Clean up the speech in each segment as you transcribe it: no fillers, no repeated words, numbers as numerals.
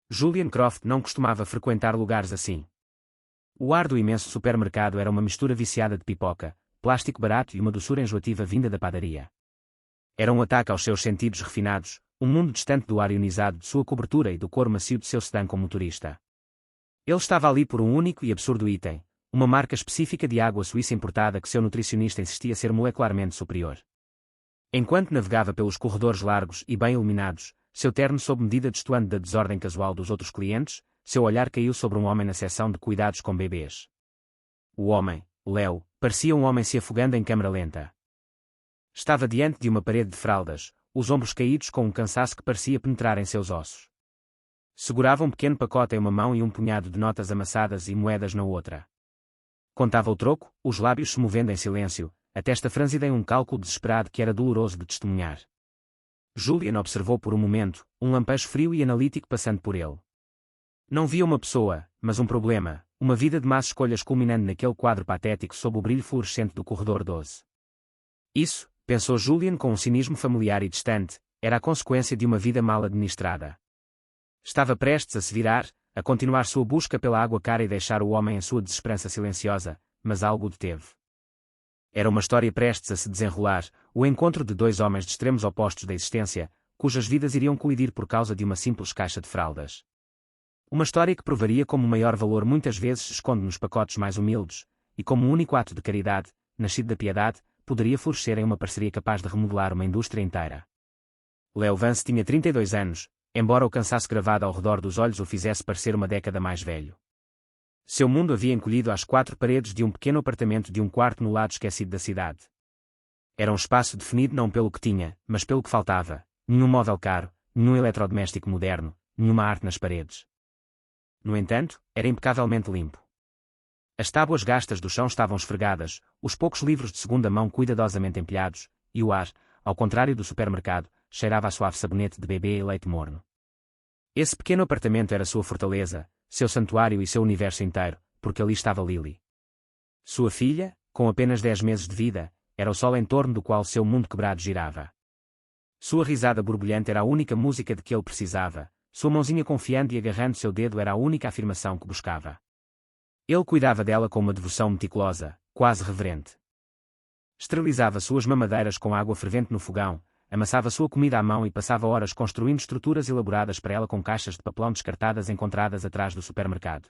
Julian Croft não costumava frequentar lugares assim. O ar do imenso supermercado era uma mistura viciada de pipoca, plástico barato e uma doçura enjoativa vinda da padaria. Era um ataque aos seus sentidos refinados, um mundo distante do ar ionizado de sua cobertura e do couro macio de seu sedã com motorista. Ele estava ali por um único e absurdo item, uma marca específica de água suíça importada que seu nutricionista insistia ser molecularmente superior. Enquanto navegava pelos corredores largos e bem iluminados, seu terno sob medida destoando da desordem casual dos outros clientes, seu olhar caiu sobre um homem na seção de cuidados com bebês. O homem, Leo, parecia um homem se afogando em câmara lenta. Estava diante de uma parede de fraldas, os ombros caídos com um cansaço que parecia penetrar em seus ossos. Segurava um pequeno pacote em uma mão e um punhado de notas amassadas e moedas na outra. Contava o troco, os lábios se movendo em silêncio, a testa franzida em um cálculo desesperado que era doloroso de testemunhar. Julian observou por um momento, um lampejo frio e analítico passando por ele. Não via uma pessoa, mas um problema, uma vida de más escolhas culminando naquele quadro patético sob o brilho fluorescente do corredor 12. Isso, pensou Julian com um cinismo familiar e distante, era a consequência de uma vida mal administrada. Estava prestes a se virar, a continuar sua busca pela água cara e deixar o homem em sua desesperança silenciosa, mas algo o deteve. Era uma história prestes a se desenrolar, o encontro de dois homens de extremos opostos da existência, cujas vidas iriam colidir por causa de uma simples caixa de fraldas. Uma história que provaria como o maior valor muitas vezes se esconde nos pacotes mais humildes, e como um único ato de caridade, nascido da piedade, poderia florescer em uma parceria capaz de remodelar uma indústria inteira. Leo Vance tinha 32 anos, embora o cansaço gravado ao redor dos olhos o fizesse parecer uma década mais velho. Seu mundo havia encolhido às quatro paredes de um pequeno apartamento de um quarto no lado esquecido da cidade. Era um espaço definido não pelo que tinha, mas pelo que faltava: nenhum móvel caro, nenhum eletrodoméstico moderno, nenhuma arte nas paredes. No entanto, era impecavelmente limpo. As tábuas gastas do chão estavam esfregadas, os poucos livros de segunda mão cuidadosamente empilhados, e o ar, ao contrário do supermercado, cheirava a suave sabonete de bebê e leite morno. Esse pequeno apartamento era sua fortaleza, seu santuário e seu universo inteiro, porque ali estava Lily. Sua filha, com apenas 10 meses de vida, era o sol em torno do qual seu mundo quebrado girava. Sua risada borbulhante era a única música de que ele precisava, sua mãozinha confiante e agarrando seu dedo era a única afirmação que buscava. Ele cuidava dela com uma devoção meticulosa, quase reverente. Esterilizava suas mamadeiras com água fervente no fogão, amassava sua comida à mão e passava horas construindo estruturas elaboradas para ela com caixas de papelão descartadas encontradas atrás do supermercado.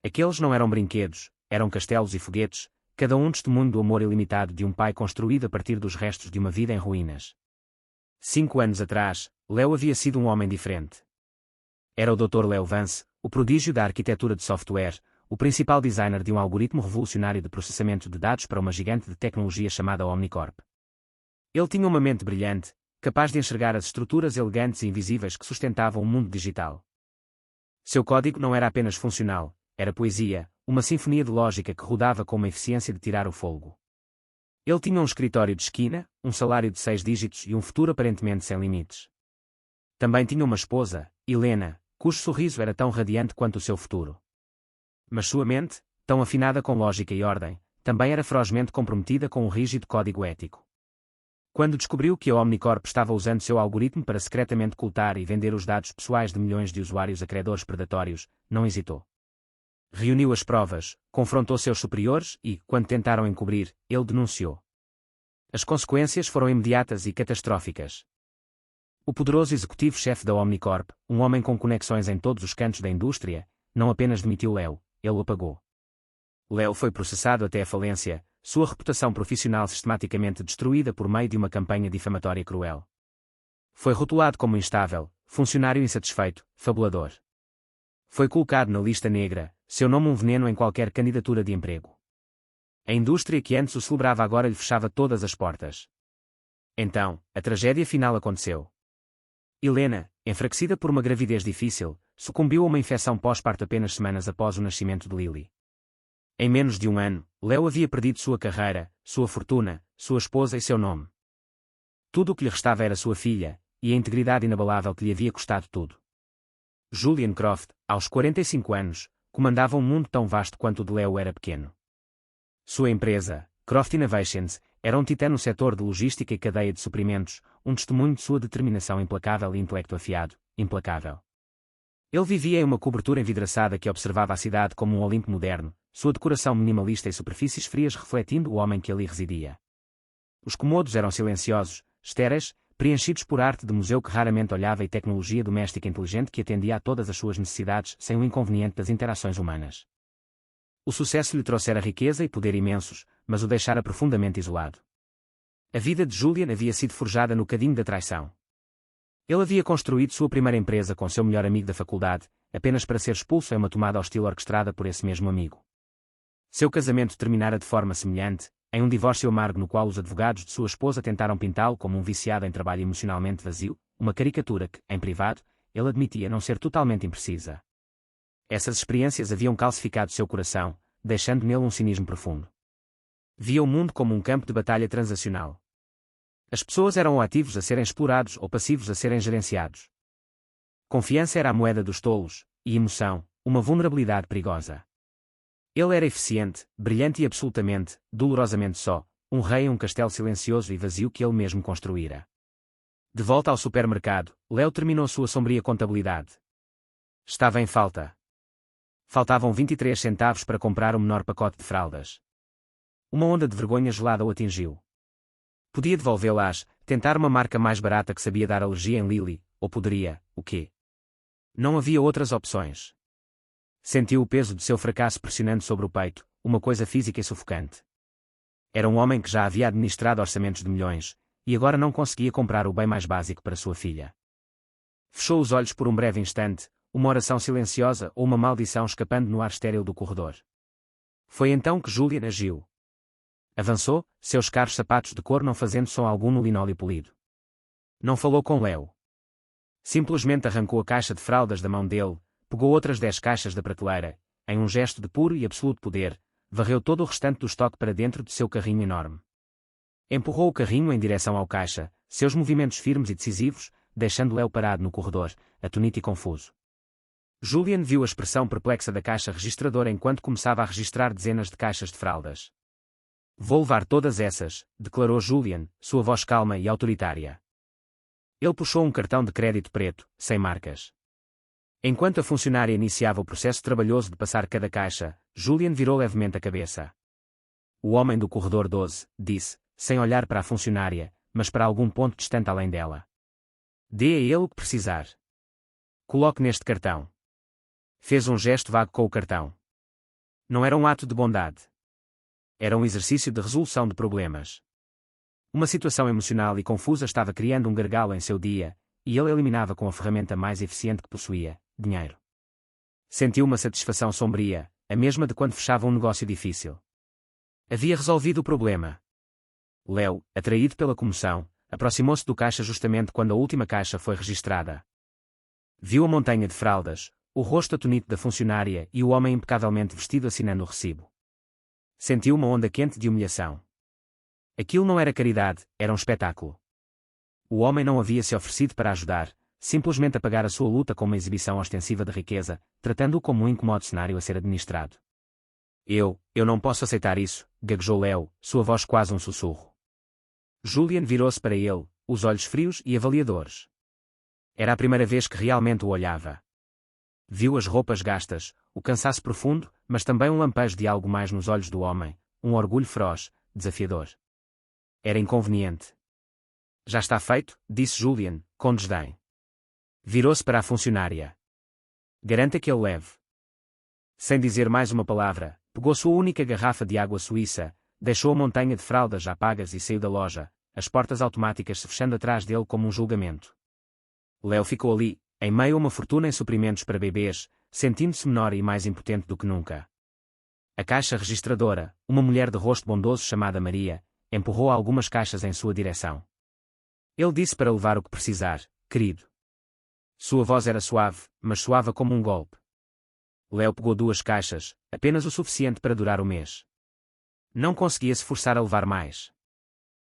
Aqueles não eram brinquedos, eram castelos e foguetes, cada um testemunho do amor ilimitado de um pai construído a partir dos restos de uma vida em ruínas. 5 anos atrás, Leo havia sido um homem diferente. Era o Dr. Leo Vance, o prodígio da arquitetura de software, o principal designer de um algoritmo revolucionário de processamento de dados para uma gigante de tecnologia chamada Omnicorp. Ele tinha uma mente brilhante, capaz de enxergar as estruturas elegantes e invisíveis que sustentavam o mundo digital. Seu código não era apenas funcional, era poesia, uma sinfonia de lógica que rodava com uma eficiência de tirar o fôlego. Ele tinha um escritório de esquina, um salário de 6 dígitos e um futuro aparentemente sem limites. Também tinha uma esposa, Helena, cujo sorriso era tão radiante quanto o seu futuro. Mas sua mente, tão afinada com lógica e ordem, também era ferozmente comprometida com um rígido código ético. Quando descobriu que a Omnicorp estava usando seu algoritmo para secretamente coletar e vender os dados pessoais de milhões de usuários a credores predatórios, não hesitou. Reuniu as provas, confrontou seus superiores e, quando tentaram encobrir, ele denunciou. As consequências foram imediatas e catastróficas. O poderoso executivo-chefe da Omnicorp, um homem com conexões em todos os cantos da indústria, não apenas demitiu Leo, ele o apagou. Leo foi processado até a falência, sua reputação profissional sistematicamente destruída por meio de uma campanha difamatória cruel. Foi rotulado como instável, funcionário insatisfeito, fabulador. Foi colocado na lista negra, seu nome um veneno em qualquer candidatura de emprego. A indústria que antes o celebrava agora lhe fechava todas as portas. Então, a tragédia final aconteceu. Helena, enfraquecida por uma gravidez difícil, sucumbiu a uma infecção pós-parto apenas semanas após o nascimento de Lily. Em menos de um ano, Leo havia perdido sua carreira, sua fortuna, sua esposa e seu nome. Tudo o que lhe restava era sua filha, e a integridade inabalável que lhe havia custado tudo. Julian Croft, aos 45 anos, comandava um mundo tão vasto quanto o de Leo era pequeno. Sua empresa, Croft Innovations, era um titã no setor de logística e cadeia de suprimentos, um testemunho de sua determinação implacável e intelecto afiado, implacável. Ele vivia em uma cobertura envidraçada que observava a cidade como um Olimpo moderno, sua decoração minimalista e superfícies frias refletindo o homem que ali residia. Os cômodos eram silenciosos, estéreis, preenchidos por arte de museu que raramente olhava e tecnologia doméstica inteligente que atendia a todas as suas necessidades sem o inconveniente das interações humanas. O sucesso lhe trouxera riqueza e poder imensos, mas o deixara profundamente isolado. A vida de Julian havia sido forjada no cadinho da traição. Ele havia construído sua primeira empresa com seu melhor amigo da faculdade, apenas para ser expulso em uma tomada hostil orquestrada por esse mesmo amigo. Seu casamento terminara de forma semelhante, em um divórcio amargo no qual os advogados de sua esposa tentaram pintá-lo como um viciado em trabalho emocionalmente vazio, uma caricatura que, em privado, ele admitia não ser totalmente imprecisa. Essas experiências haviam calcificado seu coração, deixando nele um cinismo profundo. Via o mundo como um campo de batalha transacional. As pessoas eram ou ativos a serem explorados ou passivos a serem gerenciados. Confiança era a moeda dos tolos, e emoção, uma vulnerabilidade perigosa. Ele era eficiente, brilhante e absolutamente, dolorosamente só, um rei em um castelo silencioso e vazio que ele mesmo construíra. De volta ao supermercado, Leo terminou sua sombria contabilidade. Estava em falta. Faltavam 23 centavos para comprar o menor pacote de fraldas. Uma onda de vergonha gelada o atingiu. Podia devolvê-las, tentar uma marca mais barata que sabia dar alergia em Lily, ou poderia, o quê? Não havia outras opções. Sentiu o peso de seu fracasso pressionando sobre o peito, uma coisa física e sufocante. Era um homem que já havia administrado orçamentos de milhões, e agora não conseguia comprar o bem mais básico para sua filha. Fechou os olhos por um breve instante, uma oração silenciosa ou uma maldição escapando no ar estéril do corredor. Foi então que Julian agiu. Avançou, seus caros sapatos de couro não fazendo som algum no linóleo polido. Não falou com Leo. Simplesmente arrancou a caixa de fraldas da mão dele, pegou outras 10 caixas da prateleira, em um gesto de puro e absoluto poder, varreu todo o restante do estoque para dentro de seu carrinho enorme. Empurrou o carrinho em direção ao caixa, seus movimentos firmes e decisivos, deixando Leo parado no corredor, atónito e confuso. Julian viu a expressão perplexa da caixa registradora enquanto começava a registrar dezenas de caixas de fraldas. Vou levar todas essas, declarou Julian, sua voz calma e autoritária. Ele puxou um cartão de crédito preto, sem marcas. Enquanto a funcionária iniciava o processo trabalhoso de passar cada caixa, Julian virou levemente a cabeça. O homem do corredor 12, disse, sem olhar para a funcionária, mas para algum ponto distante além dela. Dê a ele o que precisar. Coloque neste cartão. Fez um gesto vago com o cartão. Não era um ato de bondade. Era um exercício de resolução de problemas. Uma situação emocional e confusa estava criando um gargalo em seu dia, e ele eliminava com a ferramenta mais eficiente que possuía, dinheiro. Sentiu uma satisfação sombria, a mesma de quando fechava um negócio difícil. Havia resolvido o problema. Leo, atraído pela comoção, aproximou-se do caixa justamente quando a última caixa foi registrada. Viu a montanha de fraldas, o rosto atonito da funcionária e o homem impecavelmente vestido assinando o recibo. Sentiu uma onda quente de humilhação. Aquilo não era caridade, era um espetáculo. O homem não havia se oferecido para ajudar, simplesmente a pagar a sua luta com uma exibição ostensiva de riqueza, tratando-o como um incômodo cenário a ser administrado. Eu não posso aceitar isso, gaguejou Leo, sua voz quase um sussurro. Julian virou-se para ele, os olhos frios e avaliadores. Era a primeira vez que realmente o olhava. Viu as roupas gastas, o cansaço profundo, mas também um lampejo de algo mais nos olhos do homem, um orgulho feroz, desafiador. Era inconveniente. Já está feito, disse Julian, com desdém. Virou-se para a funcionária. Garanta que ele leve. Sem dizer mais uma palavra, pegou sua única garrafa de água suíça, deixou a montanha de fraldas já pagas e saiu da loja, as portas automáticas se fechando atrás dele como um julgamento. Leo ficou ali, em meio a uma fortuna em suprimentos para bebês, sentindo-se menor e mais impotente do que nunca. A caixa registradora, uma mulher de rosto bondoso chamada Maria, empurrou algumas caixas em sua direção. Ele disse para levar o que precisar, querido. Sua voz era suave, mas soava como um golpe. Leo pegou 2 caixas, apenas o suficiente para durar o mês. Não conseguia se forçar a levar mais.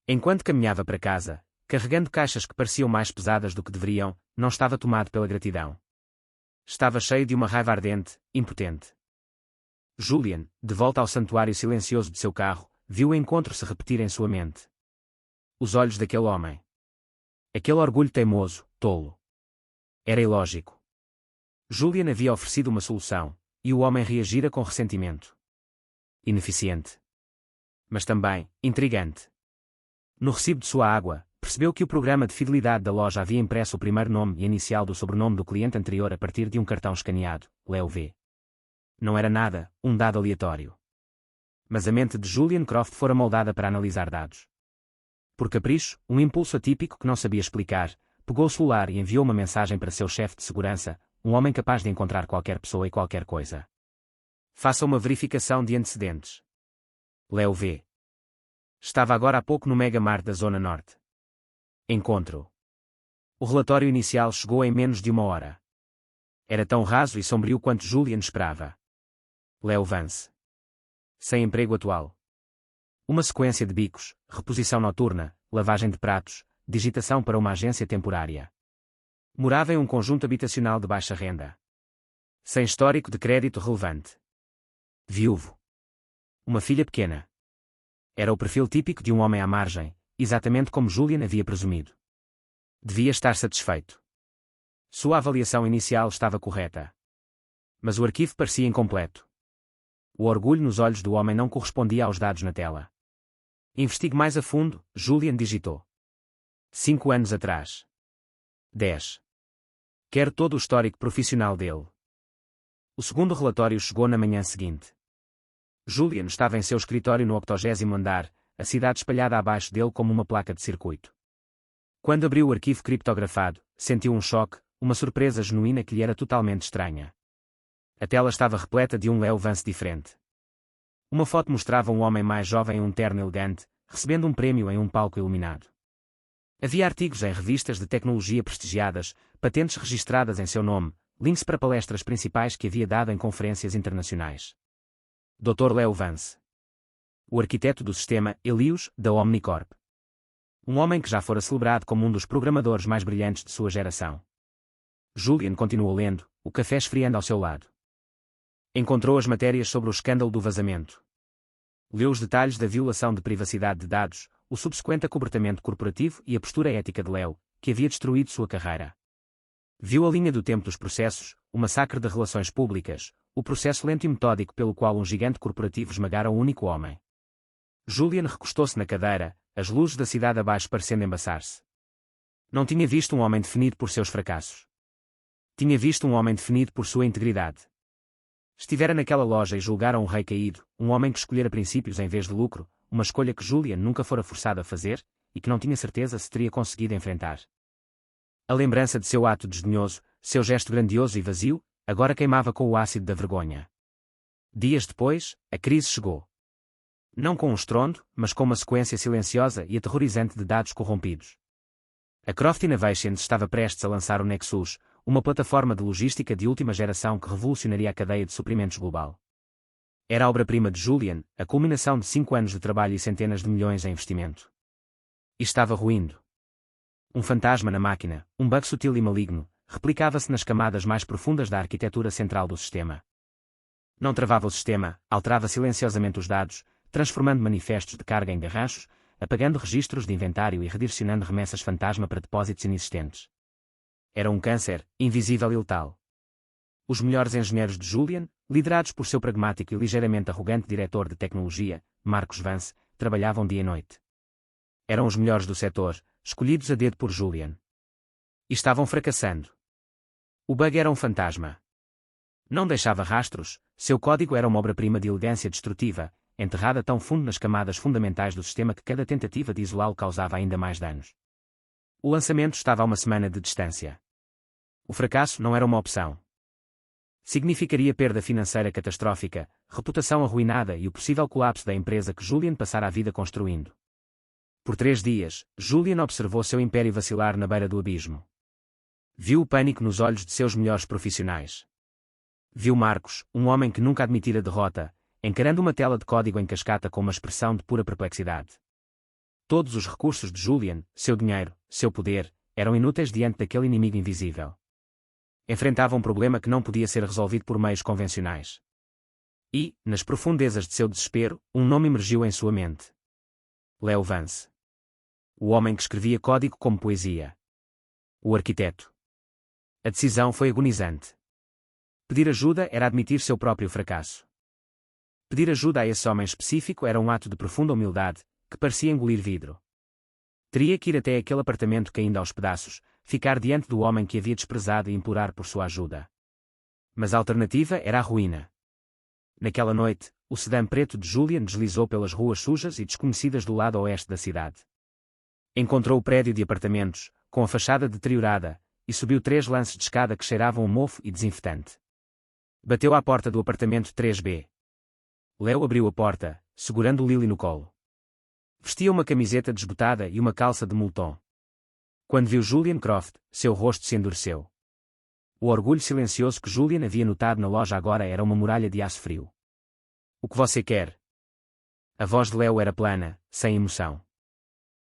Enquanto caminhava para casa, carregando caixas que pareciam mais pesadas do que deveriam, não estava tomado pela gratidão. Estava cheio de uma raiva ardente, impotente. Julian, de volta ao santuário silencioso de seu carro, viu o encontro se repetir em sua mente. Os olhos daquele homem. Aquele orgulho teimoso, tolo. Era ilógico. Julian havia oferecido uma solução, e o homem reagira com ressentimento. Ineficiente. Mas também, intrigante. No recibo de sua água, percebeu que o programa de fidelidade da loja havia impresso o primeiro nome e inicial do sobrenome do cliente anterior a partir de um cartão escaneado, Leo V. Não era nada, um dado aleatório. Mas a mente de Julian Croft fora moldada para analisar dados. Por capricho, um impulso atípico que não sabia explicar, pegou o celular e enviou uma mensagem para seu chefe de segurança, um homem capaz de encontrar qualquer pessoa e qualquer coisa. Faça uma verificação de antecedentes. Leo V. Estava agora há pouco no Mega Mart da Zona Norte. Encontro. O relatório inicial chegou em menos de 1 hora. Era tão raso e sombrio quanto Julian esperava. Leo Vance. Sem emprego atual. Uma sequência de bicos, reposição noturna, lavagem de pratos, digitação para uma agência temporária. Morava em um conjunto habitacional de baixa renda. Sem histórico de crédito relevante. Viúvo. Uma filha pequena. Era o perfil típico de um homem à margem, exatamente como Julian havia presumido. Devia estar satisfeito. Sua avaliação inicial estava correta. Mas o arquivo parecia incompleto. O orgulho nos olhos do homem não correspondia aos dados na tela. Investigue mais a fundo, Julian digitou. 5 anos atrás. 10. Quero todo o histórico profissional dele. O segundo relatório chegou na manhã seguinte. Julian estava em seu escritório no 80º andar, a cidade espalhada abaixo dele como uma placa de circuito. Quando abriu o arquivo criptografado, sentiu um choque, uma surpresa genuína que lhe era totalmente estranha. A tela estava repleta de um Leo Vance diferente. Uma foto mostrava um homem mais jovem em um terno elegante, recebendo um prêmio em um palco iluminado. Havia artigos em revistas de tecnologia prestigiadas, patentes registradas em seu nome, links para palestras principais que havia dado em conferências internacionais. Dr. Leo Vance. O arquiteto do sistema Helios, da Omnicorp. Um homem que já fora celebrado como um dos programadores mais brilhantes de sua geração. Julian continuou lendo, o café esfriando ao seu lado. Encontrou as matérias sobre o escândalo do vazamento. Leu os detalhes da violação de privacidade de dados, o subsequente acobertamento corporativo e a postura ética de Leo, que havia destruído sua carreira. Viu a linha do tempo dos processos, o massacre de relações públicas, o processo lento e metódico pelo qual um gigante corporativo esmagara um único homem. Julian recostou-se na cadeira, as luzes da cidade abaixo parecendo embaçar-se. Não tinha visto um homem definido por seus fracassos. Tinha visto um homem definido por sua integridade. Estivera naquela loja e julgara um rei caído, um homem que escolhera princípios em vez de lucro, uma escolha que Julian nunca fora forçado a fazer, e que não tinha certeza se teria conseguido enfrentar. A lembrança de seu ato desdenhoso, seu gesto grandioso e vazio, agora queimava com o ácido da vergonha. Dias depois, a crise chegou. Não com um estrondo, mas com uma sequência silenciosa e aterrorizante de dados corrompidos. A Croft Innovations estava prestes a lançar o Nexus, uma plataforma de logística de última geração que revolucionaria a cadeia de suprimentos global. Era a obra-prima de Julian, a culminação de 5 anos de trabalho e centenas de milhões em investimento. E estava ruindo. Um fantasma na máquina, um bug sutil e maligno, replicava-se nas camadas mais profundas da arquitetura central do sistema. Não travava o sistema, alterava silenciosamente os dados, transformando manifestos de carga em garranchos, apagando registros de inventário e redirecionando remessas fantasma para depósitos inexistentes. Era um câncer, invisível e letal. Os melhores engenheiros de Julian, liderados por seu pragmático e ligeiramente arrogante diretor de tecnologia, Marcos Vance, trabalhavam dia e noite. Eram os melhores do setor, escolhidos a dedo por Julian. E estavam fracassando. O bug era um fantasma. Não deixava rastros, seu código era uma obra-prima de elegância destrutiva, enterrada tão fundo nas camadas fundamentais do sistema que cada tentativa de isolá-lo causava ainda mais danos. O lançamento estava a uma semana de distância. O fracasso não era uma opção. Significaria perda financeira catastrófica, reputação arruinada e o possível colapso da empresa que Julian passara a vida construindo. Por 3 dias, Julian observou seu império vacilar na beira do abismo. Viu o pânico nos olhos de seus melhores profissionais. Viu Marcos, um homem que nunca admitira derrota, encarando uma tela de código em cascata com uma expressão de pura perplexidade. Todos os recursos de Julian, seu dinheiro, seu poder, eram inúteis diante daquele inimigo invisível. Enfrentava um problema que não podia ser resolvido por meios convencionais. E, nas profundezas de seu desespero, um nome emergiu em sua mente. Leo Vance. O homem que escrevia código como poesia. O arquiteto. A decisão foi agonizante. Pedir ajuda era admitir seu próprio fracasso. Pedir ajuda a esse homem específico era um ato de profunda humildade, que parecia engolir vidro. Teria que ir até aquele apartamento caindo aos pedaços, ficar diante do homem que havia desprezado e implorar por sua ajuda. Mas a alternativa era a ruína. Naquela noite, o sedã preto de Julian deslizou pelas ruas sujas e desconhecidas do lado oeste da cidade. Encontrou o prédio de apartamentos, com a fachada deteriorada, e subiu 3 lances de escada que cheiravam a mofo e desinfetante. Bateu à porta do apartamento 3B. Leo abriu a porta, segurando Lily no colo. Vestia uma camiseta desbotada e uma calça de moletom. Quando viu Julian Croft, seu rosto se endureceu. O orgulho silencioso que Julian havia notado na loja agora era uma muralha de aço frio. O que você quer? A voz de Leo era plana, sem emoção.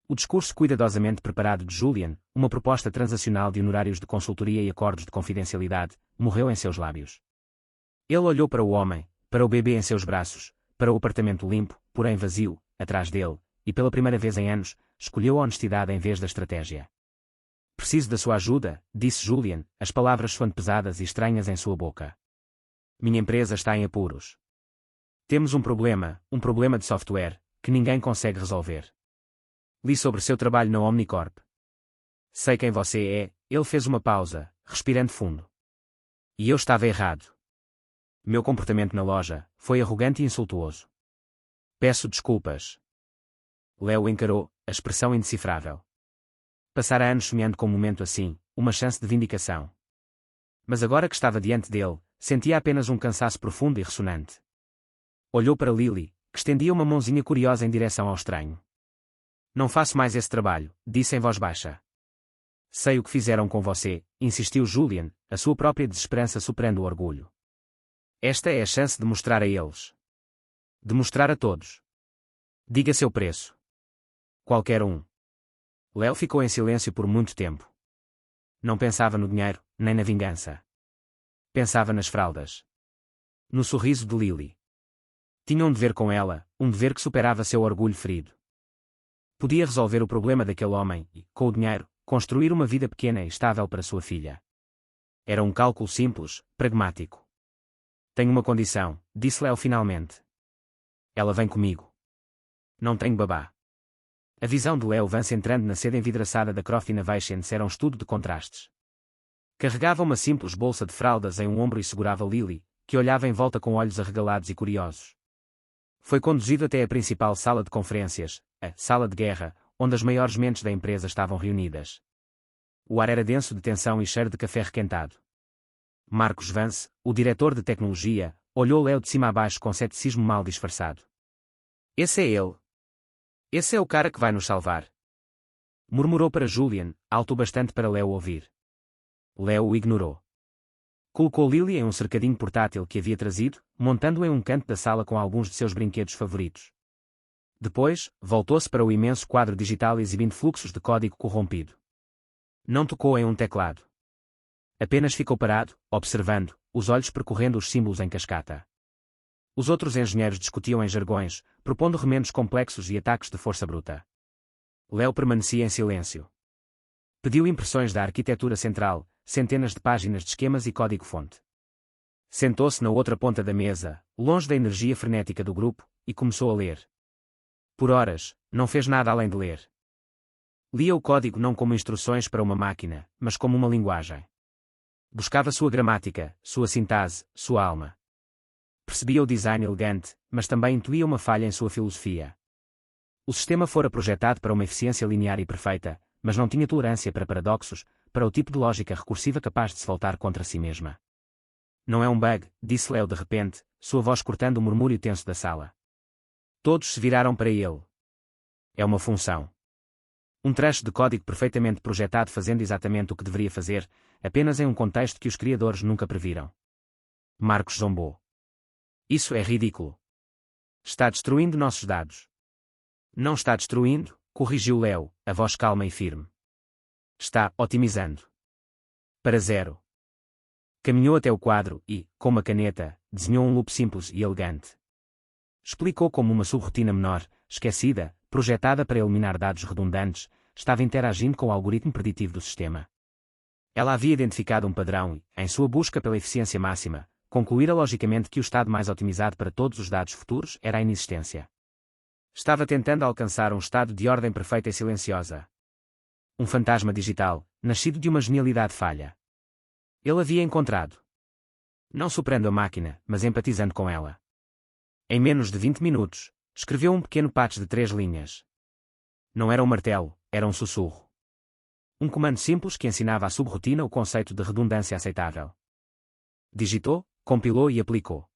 O discurso cuidadosamente preparado de Julian, uma proposta transacional de honorários de consultoria e acordos de confidencialidade, morreu em seus lábios. Ele olhou para o homem, para o bebê em seus braços, para o apartamento limpo, porém vazio, atrás dele, e pela primeira vez em anos, escolheu a honestidade em vez da estratégia. Preciso da sua ajuda, disse Julian, as palavras soando pesadas e estranhas em sua boca. Minha empresa está em apuros. Temos um problema de software, que ninguém consegue resolver. Li sobre seu trabalho na Omnicorp. Sei quem você é, ele fez uma pausa, respirando fundo. E eu estava errado. Meu comportamento na loja foi arrogante e insultuoso. Peço desculpas. Leo encarou, a expressão indecifrável. Passara anos sonhando com um momento assim, uma chance de vindicação. Mas agora que estava diante dele, sentia apenas um cansaço profundo e ressonante. Olhou para Lily, que estendia uma mãozinha curiosa em direção ao estranho. Não faço mais esse trabalho, disse em voz baixa. Sei o que fizeram com você, insistiu Julian, a sua própria desesperança superando o orgulho. Esta é a chance de mostrar a eles. De mostrar a todos. Diga seu preço. Qualquer um. Leo ficou em silêncio por muito tempo. Não pensava no dinheiro, nem na vingança. Pensava nas fraldas. No sorriso de Lily. Tinha um dever com ela, um dever que superava seu orgulho ferido. Podia resolver o problema daquele homem e, com o dinheiro, construir uma vida pequena e estável para sua filha. Era um cálculo simples, pragmático. Tenho uma condição, disse Leo finalmente. Ela vem comigo. Não tenho babá. A visão de Leo Vance entrando na seda envidraçada da Croft Innovations era um estudo de contrastes. Carregava uma simples bolsa de fraldas em um ombro e segurava Lily, que olhava em volta com olhos arregalados e curiosos. Foi conduzido até a principal sala de conferências, a sala de guerra, onde as maiores mentes da empresa estavam reunidas. O ar era denso de tensão e cheiro de café requentado. Marcos Vance, o diretor de tecnologia, olhou Leo de cima a baixo com ceticismo mal disfarçado. Esse é ele. Esse é o cara que vai nos salvar. Murmurou para Julian, alto bastante para Leo ouvir. Leo o ignorou. Colocou Lily em um cercadinho portátil que havia trazido, montando-o em um canto da sala com alguns de seus brinquedos favoritos. Depois, voltou-se para o imenso quadro digital exibindo fluxos de código corrompido. Não tocou em um teclado. Apenas ficou parado, observando, os olhos percorrendo os símbolos em cascata. Os outros engenheiros discutiam em jargões, propondo remendos complexos e ataques de força bruta. Leo permanecia em silêncio. Pediu impressões da arquitetura central, centenas de páginas de esquemas e código-fonte. Sentou-se na outra ponta da mesa, longe da energia frenética do grupo, e começou a ler. Por horas, não fez nada além de ler. Lia o código não como instruções para uma máquina, mas como uma linguagem. Buscava sua gramática, sua sintase, sua alma. Percebia o design elegante, mas também intuía uma falha em sua filosofia. O sistema fora projetado para uma eficiência linear e perfeita, mas não tinha tolerância para paradoxos, para o tipo de lógica recursiva capaz de se voltar contra si mesma. Não é um bug, disse Leo de repente, sua voz cortando o murmúrio tenso da sala. Todos se viraram para ele. É uma função. Um trecho de código perfeitamente projetado fazendo exatamente o que deveria fazer, apenas em um contexto que os criadores nunca previram. Marcos zombou. Isso é ridículo. Está destruindo nossos dados. Não está destruindo, corrigiu Leo, a voz calma e firme. Está otimizando. Para zero. Caminhou até o quadro e, com uma caneta, desenhou um loop simples e elegante. Explicou como uma subrotina menor, esquecida, projetada para eliminar dados redundantes, estava interagindo com o algoritmo preditivo do sistema. Ela havia identificado um padrão e, em sua busca pela eficiência máxima, concluíra logicamente que o estado mais otimizado para todos os dados futuros era a inexistência. Estava tentando alcançar um estado de ordem perfeita e silenciosa. Um fantasma digital, nascido de uma genialidade falha. Ele havia encontrado. Não superando a máquina, mas empatizando com ela. Em menos de 20 minutos, escreveu um pequeno patch de 3 linhas. Não era um martelo, era um sussurro. Um comando simples que ensinava à subrotina o conceito de redundância aceitável. Digitou, compilou e aplicou.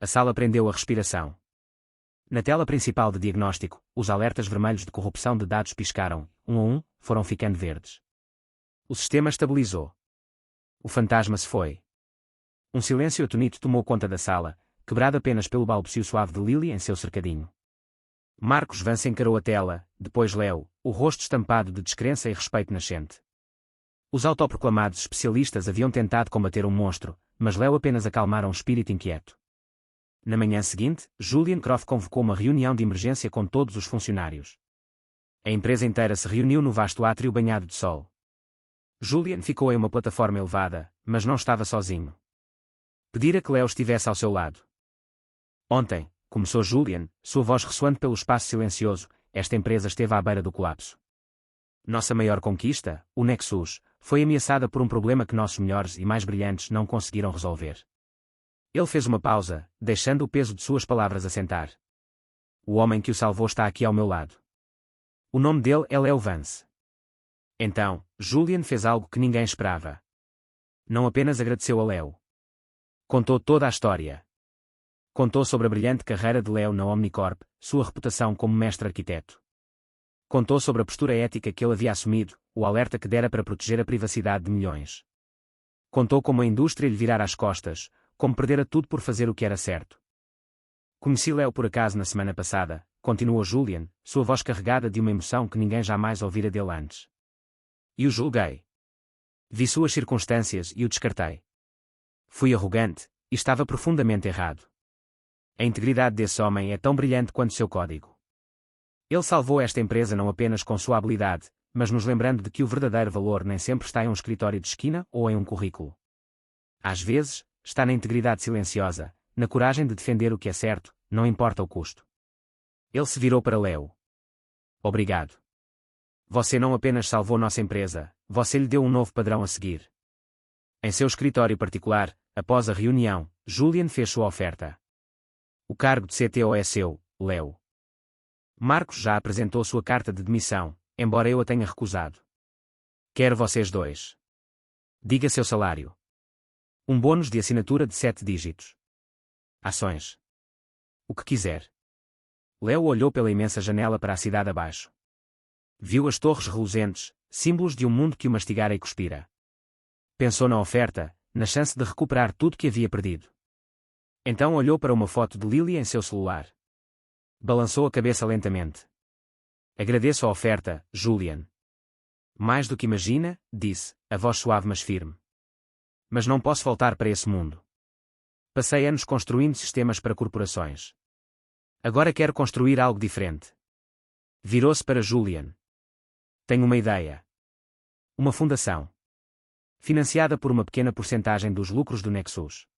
A sala prendeu a respiração. Na tela principal de diagnóstico, os alertas vermelhos de corrupção de dados piscaram, um a um, foram ficando verdes. O sistema estabilizou. O fantasma se foi. Um silêncio atonito tomou conta da sala, quebrado apenas pelo balbucio suave de Lily em seu cercadinho. Marcos Vance encarou a tela, depois Léo, o rosto estampado de descrença e respeito nascente. Os autoproclamados especialistas haviam tentado combater um monstro, mas Léo apenas acalmara um espírito inquieto. Na manhã seguinte, Julian Croft convocou uma reunião de emergência com todos os funcionários. A empresa inteira se reuniu no vasto átrio banhado de sol. Julian ficou em uma plataforma elevada, mas não estava sozinho. Pedira que Léo estivesse ao seu lado. Ontem, começou Julian, sua voz ressoante pelo espaço silencioso, esta empresa esteve à beira do colapso. Nossa maior conquista, o Nexus, foi ameaçada por um problema que nossos melhores e mais brilhantes não conseguiram resolver. Ele fez uma pausa, deixando o peso de suas palavras assentar. O homem que o salvou está aqui ao meu lado. O nome dele é Léo Vance. Então, Julian fez algo que ninguém esperava. Não apenas agradeceu a Léo. Contou toda a história. Contou sobre a brilhante carreira de Léo na Omnicorp, sua reputação como mestre arquiteto. Contou sobre a postura ética que ele havia assumido, o alerta que dera para proteger a privacidade de milhões. Contou como a indústria lhe virara as costas, como perdera tudo por fazer o que era certo. Conheci Léo por acaso na semana passada, continuou Julian, sua voz carregada de uma emoção que ninguém jamais ouvira dele antes. E o julguei. Vi suas circunstâncias e o descartei. Fui arrogante, e estava profundamente errado. A integridade desse homem é tão brilhante quanto seu código. Ele salvou esta empresa não apenas com sua habilidade, mas nos lembrando de que o verdadeiro valor nem sempre está em um escritório de esquina ou em um currículo. Às vezes, está na integridade silenciosa, na coragem de defender o que é certo, não importa o custo. Ele se virou para Léo. Obrigado. Você não apenas salvou nossa empresa, você lhe deu um novo padrão a seguir. Em seu escritório particular, após a reunião, Julian fez sua oferta. O cargo de CTO é seu, Léo. Marcos já apresentou sua carta de demissão, embora eu a tenha recusado. Quero vocês dois. Diga seu salário. Um bônus de assinatura de 7 dígitos. Ações. O que quiser. Léo olhou pela imensa janela para a cidade abaixo. Viu as torres reluzentes, símbolos de um mundo que o mastigara e cuspira. Pensou na oferta, na chance de recuperar tudo que havia perdido. Então olhou para uma foto de Lily em seu celular. Balançou a cabeça lentamente. Agradeço a oferta, Julian. Mais do que imagina, disse, a voz suave mas firme. Mas não posso voltar para esse mundo. Passei anos construindo sistemas para corporações. Agora quero construir algo diferente. Virou-se para Julian. Tenho uma ideia. Uma fundação. Financiada por uma pequena porcentagem dos lucros do Nexus.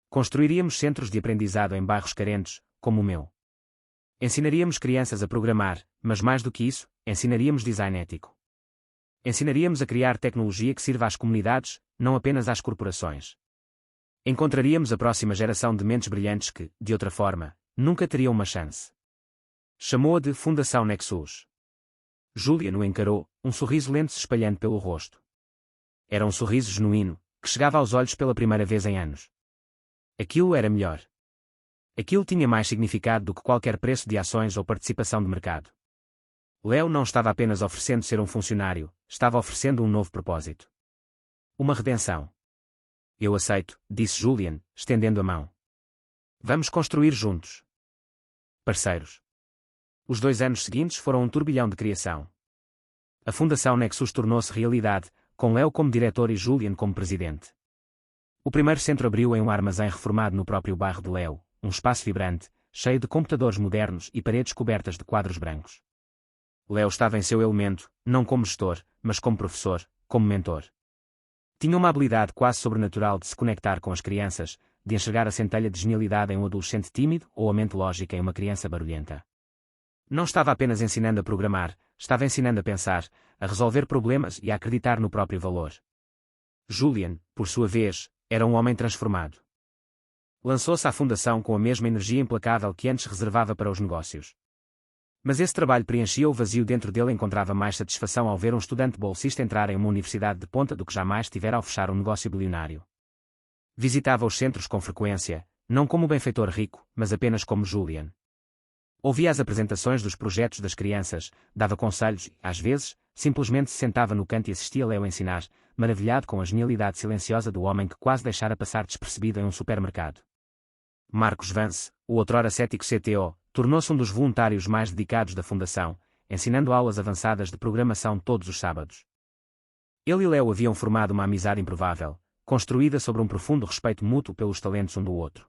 Construiríamos centros de aprendizado em bairros carentes, como o meu. Ensinaríamos crianças a programar, mas mais do que isso, ensinaríamos design ético. Ensinaríamos a criar tecnologia que sirva às comunidades, não apenas às corporações. Encontraríamos a próxima geração de mentes brilhantes que, de outra forma, nunca teriam uma chance. Chamou-a de Fundação Nexus. Julian o encarou, um sorriso lento se espalhando pelo rosto. Era um sorriso genuíno, que chegava aos olhos pela primeira vez em anos. Aquilo era melhor. Aquilo tinha mais significado do que qualquer preço de ações ou participação de mercado. Léo não estava apenas oferecendo ser um funcionário, estava oferecendo um novo propósito. Uma redenção. Eu aceito, disse Julian, estendendo a mão. Vamos construir juntos. Parceiros. Os 2 anos seguintes foram um turbilhão de criação. A Fundação Nexus tornou-se realidade, com Léo como diretor e Julian como presidente. O primeiro centro abriu em um armazém reformado no próprio bairro de Léo, um espaço vibrante, cheio de computadores modernos e paredes cobertas de quadros brancos. Léo estava em seu elemento, não como gestor, mas como professor, como mentor. Tinha uma habilidade quase sobrenatural de se conectar com as crianças, de enxergar a centelha de genialidade em um adolescente tímido ou a mente lógica em uma criança barulhenta. Não estava apenas ensinando a programar, estava ensinando a pensar, a resolver problemas e a acreditar no próprio valor. Julian, por sua vez, era um homem transformado. Lançou-se à fundação com a mesma energia implacável que antes reservava para os negócios. Mas esse trabalho preenchia o vazio dentro dele e encontrava mais satisfação ao ver um estudante bolsista entrar em uma universidade de ponta do que jamais tivera ao fechar um negócio bilionário. Visitava os centros com frequência, não como benfeitor rico, mas apenas como Julian. Ouvia as apresentações dos projetos das crianças, dava conselhos e, às vezes, simplesmente se sentava no canto e assistia Leo ensinar, maravilhado com a genialidade silenciosa do homem que quase deixara passar despercebido em um supermercado. Marcos Vance, o outrora cético CTO, tornou-se um dos voluntários mais dedicados da fundação, ensinando aulas avançadas de programação todos os sábados. Ele e Leo haviam formado uma amizade improvável, construída sobre um profundo respeito mútuo pelos talentos um do outro.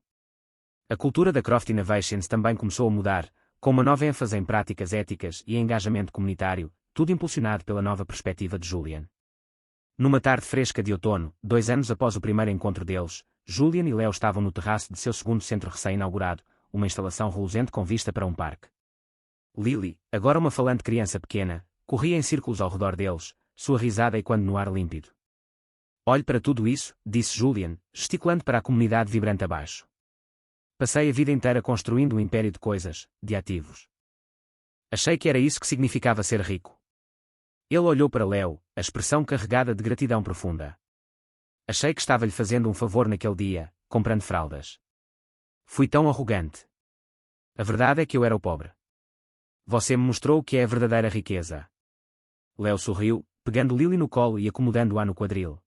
A cultura da Croft Innovations também começou a mudar, com uma nova ênfase em práticas éticas e engajamento comunitário, tudo impulsionado pela nova perspectiva de Julian. Numa tarde fresca de outono, 2 anos após o primeiro encontro deles, Julian e Leo estavam no terraço de seu segundo centro recém-inaugurado, uma instalação reluzente com vista para um parque. Lily, agora uma falante criança pequena, corria em círculos ao redor deles, sua risada ecoando no ar límpido. Olhe para tudo isso, disse Julian, gesticulando para a comunidade vibrante abaixo. Passei a vida inteira construindo um império de coisas, de ativos. Achei que era isso que significava ser rico. Ele olhou para Leo, a expressão carregada de gratidão profunda. Achei que estava-lhe fazendo um favor naquele dia, comprando fraldas. Fui tão arrogante. A verdade é que eu era o pobre. Você me mostrou o que é a verdadeira riqueza. Leo sorriu, pegando Lily no colo e acomodando-a no quadril.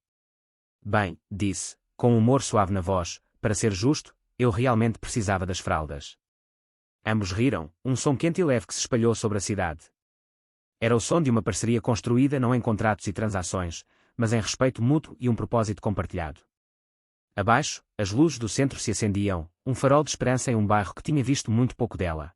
Bem, disse, com um humor suave na voz, para ser justo, eu realmente precisava das fraldas. Ambos riram, um som quente e leve que se espalhou sobre a cidade. Era o som de uma parceria construída não em contratos e transações, mas em respeito mútuo e um propósito compartilhado. Abaixo, as luzes do centro se acendiam, um farol de esperança em um bairro que tinha visto muito pouco dela.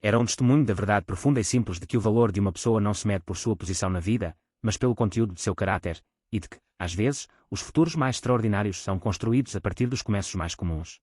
Era um testemunho da verdade profunda e simples de que o valor de uma pessoa não se mede por sua posição na vida, mas pelo conteúdo de seu caráter, e de que, às vezes, os futuros mais extraordinários são construídos a partir dos começos mais comuns.